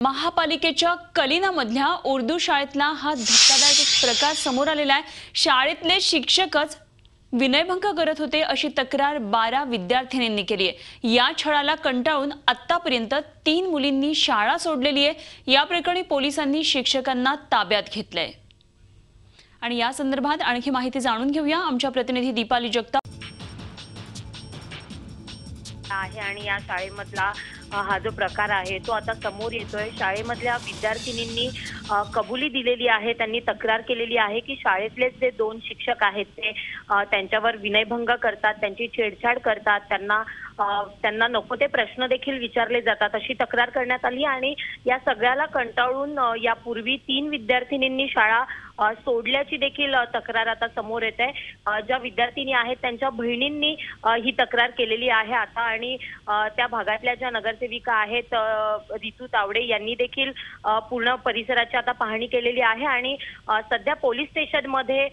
महापालिकेच्या कलिनामधल्या उर्दू शाळेतला हा धक्कादायक एक प्रकार समोर आलेला आहे। शाळेतले शिक्षकच विनयभंग करत होते अशी तक्रार 12 विद्यार्थिनींनी केली आहे। या छळाला कंटाळून आतापर्यंत 3 मुलींनी शाळा सोडलेली आहे। या प्रकरणी पोलिसांनी शिक्षकांना ताब्यात घेतलंय आणि या संदर्भात आणखी माहिती जाणून घेऊया आमच्या प्रतिनिधी दीपाली जगताप आहे आणि या शाळेमधला हा जो प्रकार आहे तो आता समोर येतोय। शाळेमधल्या विद्यार्थिनींनी कबुली दिलेली आहे, त्यांनी तक्रार केलेली आहे की शाळेतले जे 2 शिक्षक आहेत ते त्यांच्यावर विनयभंग करतात, त्यांची छेडछाड करतात, त्यांना नको ते प्रश्न देखील विचारले जातात अशी तक्रार करण्यात आली। आणि या सगळ्याला कंटाळून यापूर्वी 3 विद्यार्थिनींनी शाळा सोडल्याची देखील तक्रार आता समोर येत आहे। ज्या विद्यार्थिनी आहेत त्यांच्या बहिणींनी ही तक्रार केलेली आहे आता आणि त्या भागातल्या ज्या नगरसेविका आहेत रितू तावडे यांनी देखील पूर्ण परिसराची आता पाहणी केलेली आहे आणि सध्या पोलीस स्टेशन मध्ये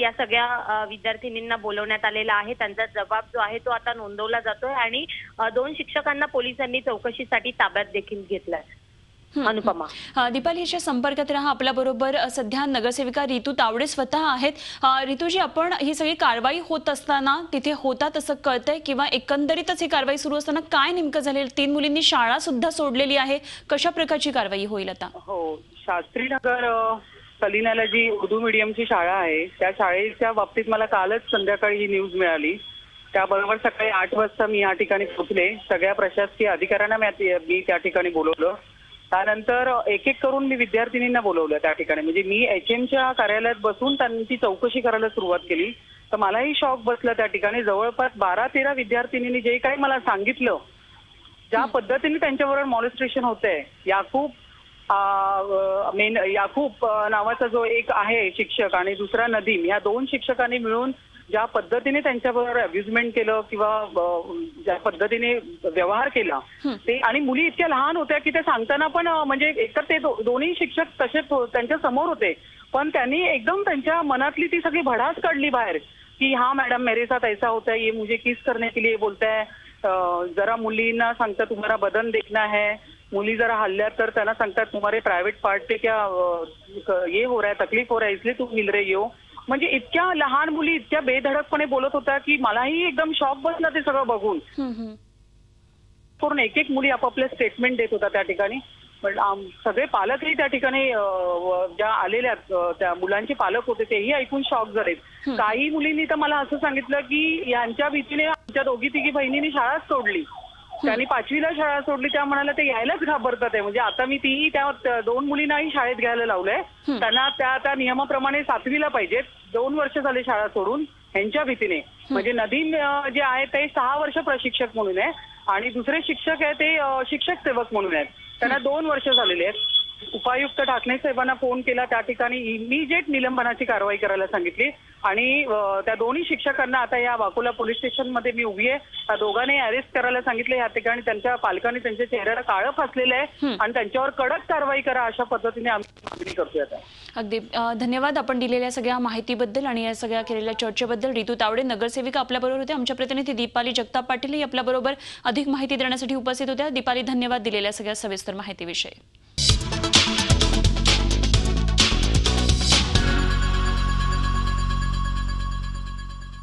या सगळ्या विद्यार्थिनींना बोलवण्यात आलेला आहे। त्यांचा जबाब जो आहे तो आता नोंदवला जातोय आणि 2 शिक्षकांना पोलिसांनी चौकशीसाठी ताब्यात देखील घेतलाय। अनुपमा दीपालीच्या संपर्कात राहा आपल्या बरोबर सध्या नगरसेविका रितू तावडे स्वतः आहेत। रितूजी, आपण ही सगळी कारवाई होत असताना तिथे होतात असं कळतंय किंवा एकंदरीतच ही कारवाई सुरू असताना काय नेमकं झाले? 3 मुलींनी शाळा सुद्धा सोडलेली आहे, कशा प्रकारची कारवाई होईल आता? हो, शास्त्रीनगर कलिनाला जी उर्दू मीडियमची शाळा आहे त्या शाळेच्या बाबतीत मला कालच संध्याकाळी ही न्यूज मिळाली। त्याबरोबर सकाळी 8 वाजता मी या ठिकाणी पोहोचले। सगळ्या प्रशासकीय अधिकाऱ्यांना मी त्या ठिकाणी बोलवलं। त्यानंतर एक एक करून मी विद्यार्थिनींना बोलवलं त्या ठिकाणी, म्हणजे मी HMच्या कार्यालयात बसून त्यांची चौकशी करायला सुरुवात केली। तर मलाही शॉक बसला त्या ठिकाणी। जवळपास 12-13 विद्यार्थिनींनी जे काही मला सांगितलं, ज्या पद्धतीने त्यांच्याबरोबर मॉलेस्टेशन होतंय, याकूब नावाचा जो एक आहे शिक्षक आणि दुसरा नदीम, या 2 शिक्षकांनी मिळून ज्या पद्धतीने त्यांच्याबरोबर अब्युजमेंट केलं किंवा ज्या पद्धतीने व्यवहार केला ते, आणि मुली इतक्या लहान होत्या की ते सांगताना पण म्हणजे एकतर ते दोन्ही शिक्षक तसेच त्यांच्या समोर होते, पण त्यांनी एकदम त्यांच्या मनातली ती सगळी भडास काढली बाहेर की हा मॅडम मेरे साथ ऐसा होता है, ये मुझे किस करने के लिए बोलता है, जरा मुलींना सांगता तुम्हारा बदन देखना है, मुली जरा हल्ल्या तर त्यांना सांगतात तुम्हारे प्रायव्हेट पार्ट पे क्या ये हो रहा है, तकलीफ हो रहा है, इसलिए तुम मिल रही हो। म्हणजे इतक्या लहान मुली इतक्या बेधडकपणे बोलत होत्या की मलाही एकदम शॉक बसला ते सगळं बघून। पूर्ण एक एक मुली आपापले स्टेटमेंट देत होता त्या ठिकाणी। पण सगळे पालकही त्या ठिकाणी ज्या आलेल्या त्या मुलांचे पालक होते तेही ऐकून शॉक झाले। काही मुलींनी तर मला असं सांगितलं की यांच्या भीतीने आमच्या 2-3 बहिणींनी शाळा सोडली, त्यांनी 5वीला शाळा सोडली, त्या म्हणाल्या ते यायलाच घाबरतात आहे। म्हणजे आता मी तीही त्या 2 मुलींनाही शाळेत घ्यायला लावलंय, त्यांना त्या नियमाप्रमाणे 7वीला पाहिजेत, 2 वर्ष झाले शाळा सोडून ह्यांच्या भीतीने। म्हणजे नदीम जे आहे ते 6 वर्ष प्रशिक्षक म्हणून आहे आणि दुसरे शिक्षक आहे ते शिक्षक सेवक म्हणून आहेत, त्यांना 2 वर्ष झालेले आहेत। उपायुक्त ठाकरे साहेबांना फोन केला, त्या ठिकाणी इमिजिएट निलंबनाची कारवाई करायला सांगितली आणि त्या दोन्ही शिक्षकांना आता या वाकोला पोलीस स्टेशनमध्ये मी उभी आहे, त्या दोघांनी अरेस्ट करायला सांगितले। या ठिकाणी त्यांच्या पालकांनी त्यांच्या चेहऱ्याला काळं फासलेलं आहे आणि त्यांच्यावर कडक कारवाई करा अशा पद्धतीने आम्ही मागणी करतोय आता। अगदी धन्यवाद आपण दिलेल्या सगळ्या माहितीबद्दल आणि या सगळ्या केलेल्या चर्चेबद्दल। रितू तावडे नगरसेविका आपल्याबरोबर होते, आमच्या प्रतिनिधी दीपाली जगताप पाटील आपल्याबरोबर अधिक माहिती देण्यासाठी उपस्थित होत्या। दीपाली, धन्यवाद दिलेल्या सगळ्या सविस्तर माहितीविषयी।